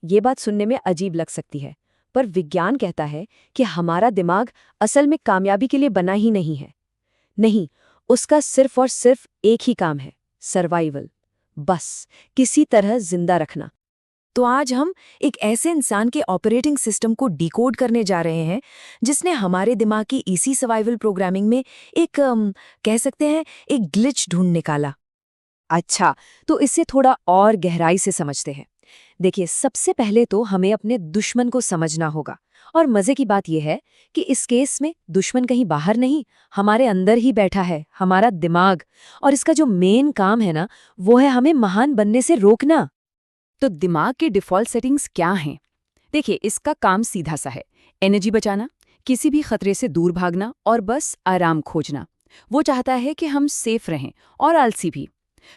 ये बात सुनने में अजीब लग सकती है, पर विज्ञान कहता है कि हमारा दिमाग असल में कामयाबी के लिए बना ही नहीं है। नहीं, उसका सिर्फ और सिर्फ एक ही काम है, सर्वाइवल। बस, किसी तरह जिंदा रखना। तो आज हम एक ऐसे इंसान के ऑपरेटिंग सिस्टम को डिकोड करने जा रहे हैं जिसने हमारे दिमाग की इसी सर्वाइवल प्रोग्रामिंग में एक कह सकते हैं एक ग्लिच ढूंढ निकाला। अच्छा, तो इसे थोड़ा और गहराई से समझते हैं। देखिए, सबसे पहले तो हमें अपने दुश्मन को समझना होगा। और मजे की बात यह है कि इस केस में दुश्मन कहीं बाहर नहीं, हमारे अंदर ही बैठा है, हमारा दिमाग। और इसका जो मेन काम है ना, वो है हमें महान बनने से रोकना। तो दिमाग के डिफ़ॉल्ट सेटिंग्स क्या हैं? देखिए, इसका काम सीधा सा है। एनर्जी बचाना, किसी भी खतरे से दूर भागना और बस आराम खोजना। वो चाहता है कि हम सेफ रहें और आलसी भी।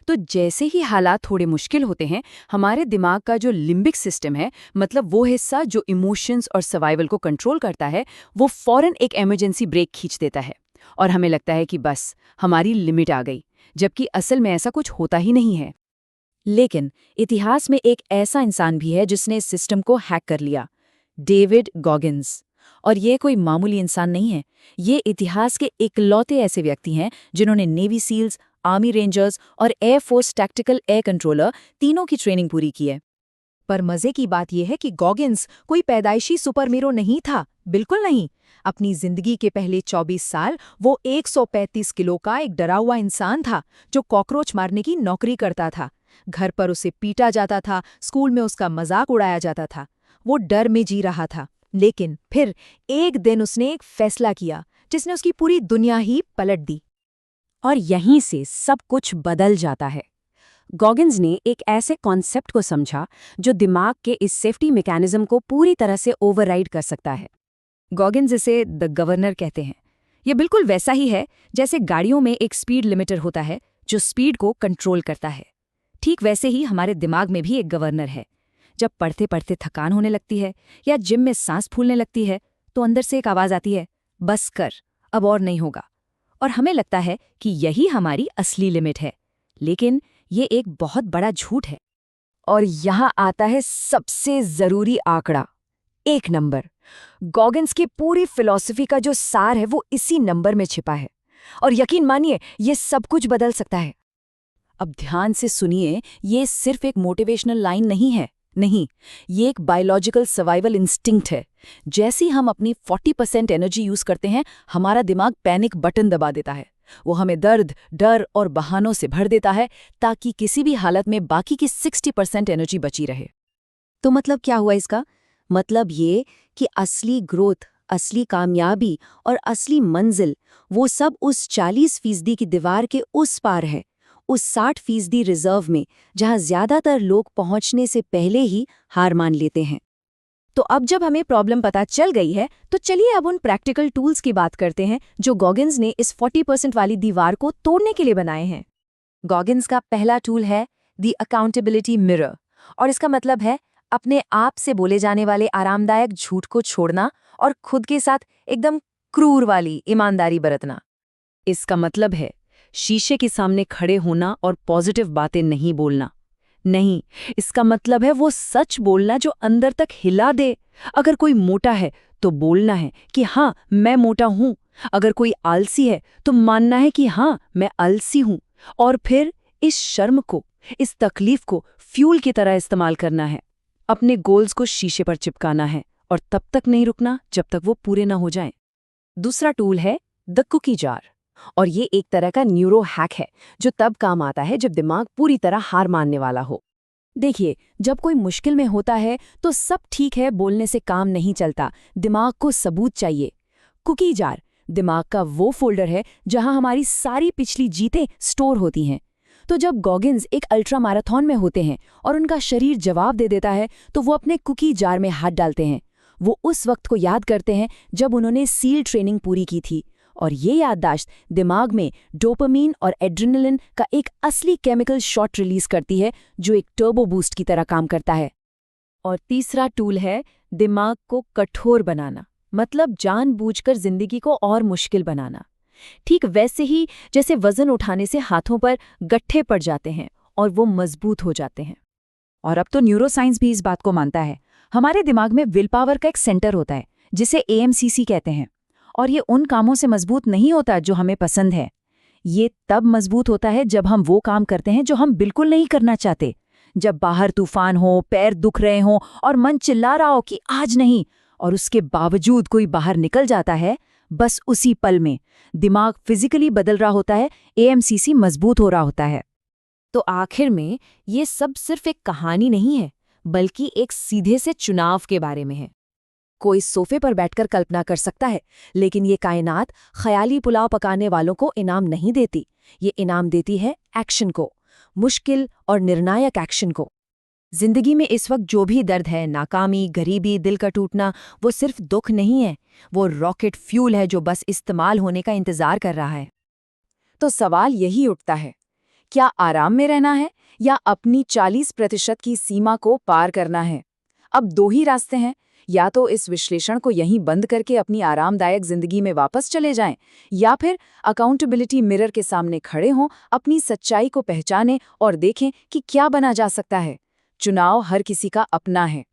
तो जैसे ही हालात थोड़े मुश्किल होते हैं, हमारे दिमाग का जो लिम्बिक सिस्टम है, मतलब वो हिस्सा जो इमोशंस और सर्वाइवल को कंट्रोल करता है, वो फौरन एक इमरजेंसी ब्रेक खींच देता है। और हमें लगता है कि बस हमारी लिमिट आ गई, जबकि असल में ऐसा कुछ होता ही नहीं है। लेकिन इतिहास में एक ऐसा इंसान भी है जिसने इस सिस्टम को हैक कर लिया, डेविड गॉगिन्स। और ये कोई मामूली इंसान नहीं है, ये इतिहास के इकलौते ऐसे व्यक्ति हैं जिन्होंने नेवी सील्स, आर्मी रेंजर्स और एयरफोर्स टैक्टिकल एयर कंट्रोलर तीनों की ट्रेनिंग पूरी की है। पर मजे की बात यह है कि गॉगिन्स कोई पैदाइशी सुपरहीरो नहीं था, बिल्कुल नहीं। अपनी जिंदगी के पहले 24 साल वो 135 किलो का एक डरा हुआ इंसान था जो कॉकरोच मारने की नौकरी करता था। घर पर उसे पीटा जाता था, स्कूल में उसका मजाक उड़ाया जाता था। वो डर में जी रहा था। लेकिन फिर एक दिन उसने एक फैसला किया जिसने उसकी पूरी दुनिया ही पलट दी। और यहीं से सब कुछ बदल जाता है। गॉगिन्स ने एक ऐसे कॉन्सेप्ट को समझा जो दिमाग के इस सेफ्टी मैकेनिज्म को पूरी तरह से ओवरराइड कर सकता है। गॉगिन्स इसे द गवर्नर कहते हैं। ये बिल्कुल वैसा ही है जैसे गाड़ियों में एक स्पीड लिमिटर होता है जो स्पीड को कंट्रोल करता है। ठीक वैसे ही हमारे दिमाग में भी एक गवर्नर है। जब पढ़ते पढ़ते थकान होने लगती है या जिम में सांस फूलने लगती है, तो अंदर से एक आवाज़ आती है, बस कर, अब और नहीं होगा। और हमें लगता है कि यही हमारी असली लिमिट है। लेकिन ये एक बहुत बड़ा झूठ है। और यहाँ आता है सबसे ज़रूरी आंकड़ा, 1 नंबर। गॉगिन्स की पूरी फिलॉसफी का जो सार है वो इसी नंबर में छिपा है। और यकीन मानिए, ये सब कुछ बदल सकता है। अब ध्यान से सुनिए, ये सिर्फ एक मोटिवेशनल लाइन नहीं है। नहीं, ये एक बायोलॉजिकल सर्वाइवल इंस्टिंक्ट है। जैसे ही हम अपनी 40% एनर्जी यूज करते हैं, हमारा दिमाग पैनिक बटन दबा देता है। वो हमें दर्द, डर और बहानों से भर देता है ताकि किसी भी हालत में बाकी की 60% एनर्जी बची रहे। तो मतलब क्या हुआ इसका? मतलब ये कि असली ग्रोथ, असली कामयाबी और असली मंजिल वो सब उस 40% की दीवार के उस पार है, उस 60% रिजर्व में, जहां ज्यादातर लोग पहुंचने से पहले ही हार मान लेते हैं। तो अब जब हमें प्रॉब्लम पता चल गई है, तो चलिए अब उन प्रैक्टिकल टूल्स की बात करते हैं जो गॉगिन्स ने इस 40% वाली दीवार को तोड़ने के लिए बनाए हैं। गॉगिन्स का पहला टूल है द अकाउंटेबिलिटी मिरर। और इसका मतलब है अपने आप से बोले जाने वाले आरामदायक झूठ को छोड़ना और खुद के साथ एकदम क्रूर वाली ईमानदारी बरतना। इसका मतलब है शीशे के सामने खड़े होना और पॉजिटिव बातें नहीं बोलना। नहीं, इसका मतलब है वो सच बोलना जो अंदर तक हिला दे। अगर कोई मोटा है तो बोलना है कि हाँ, मैं मोटा हूं। अगर कोई आलसी है तो मानना है कि हाँ, मैं आलसी हूं। और फिर इस शर्म को, इस तकलीफ को फ्यूल की तरह इस्तेमाल करना है। अपने गोल्स को शीशे पर चिपकाना है और तब तक नहीं रुकना जब तक वो पूरे ना हो जाएं। दूसरा टूल है द कुकी जार। और ये एक तरह का न्यूरो हैक है जो तब काम आता है जब दिमाग पूरी तरह हार मानने वाला हो। देखिए, जब कोई मुश्किल में होता है तो सब ठीक है बोलने से काम नहीं चलता, दिमाग को सबूत चाहिए। कुकी जार दिमाग का वो फोल्डर है जहां हमारी सारी पिछली जीतें स्टोर होती हैं। तो जब गॉगिन्स एक अल्ट्रा मैराथन में होते हैं और उनका शरीर जवाब दे देता है, तो वो अपने कुकी जार में हाथ डालते हैं। वो उस वक्त को याद करते हैं जब उन्होंने सील ट्रेनिंग पूरी की थी। और ये याददाश्त दिमाग में डोपामीन और एड्रेनलिन का एक असली केमिकल शॉट रिलीज करती है जो एक टर्बो बूस्ट की तरह काम करता है। और तीसरा टूल है दिमाग को कठोर बनाना, मतलब जानबूझकर जिंदगी को और मुश्किल बनाना। ठीक वैसे ही जैसे वजन उठाने से हाथों पर गट्ठे पड़ जाते हैं और वो मजबूत हो जाते हैं। और अब तो न्यूरोसाइंस भी इस बात को मानता है। हमारे दिमाग में विल पावर का एक सेंटर होता है जिसे एएमसीसी कहते हैं, और ये उन कामों से मजबूत नहीं होता जो हमें पसंद है। ये तब मजबूत होता है जब हम वो काम करते हैं जो हम बिल्कुल नहीं करना चाहते। जब बाहर तूफान हो, पैर दुख रहे हों और मन चिल्ला रहा हो कि आज नहीं, और उसके बावजूद कोई बाहर निकल जाता है, बस उसी पल में दिमाग फिजिकली बदल रहा होता है, एएमसीसी मजबूत हो रहा होता है। तो आखिर में ये सब सिर्फ एक कहानी नहीं है, बल्कि एक सीधे से चुनाव के बारे में है। कोई सोफे पर बैठकर कल्पना कर सकता है, लेकिन ये कायनात ख्याली पुलाव पकाने वालों को इनाम नहीं देती। ये इनाम देती है एक्शन को, मुश्किल और निर्णायक एक्शन को। जिंदगी में इस वक्त जो भी दर्द है, नाकामी, गरीबी, दिल का टूटना, वो सिर्फ दुख नहीं है, वो रॉकेट फ्यूल है जो बस इस्तेमाल होने का इंतजार कर रहा है। तो सवाल यही उठता है, क्या आराम में रहना है या अपनी 40% की सीमा को पार करना है? अब दो ही रास्ते हैं, या तो इस विश्लेषण को यहीं बंद करके अपनी आरामदायक जिंदगी में वापस चले जाएं, या फिर अकाउंटेबिलिटी मिरर के सामने खड़े हों, अपनी सच्चाई को पहचानें और देखें कि क्या बना जा सकता है। चुनाव हर किसी का अपना है।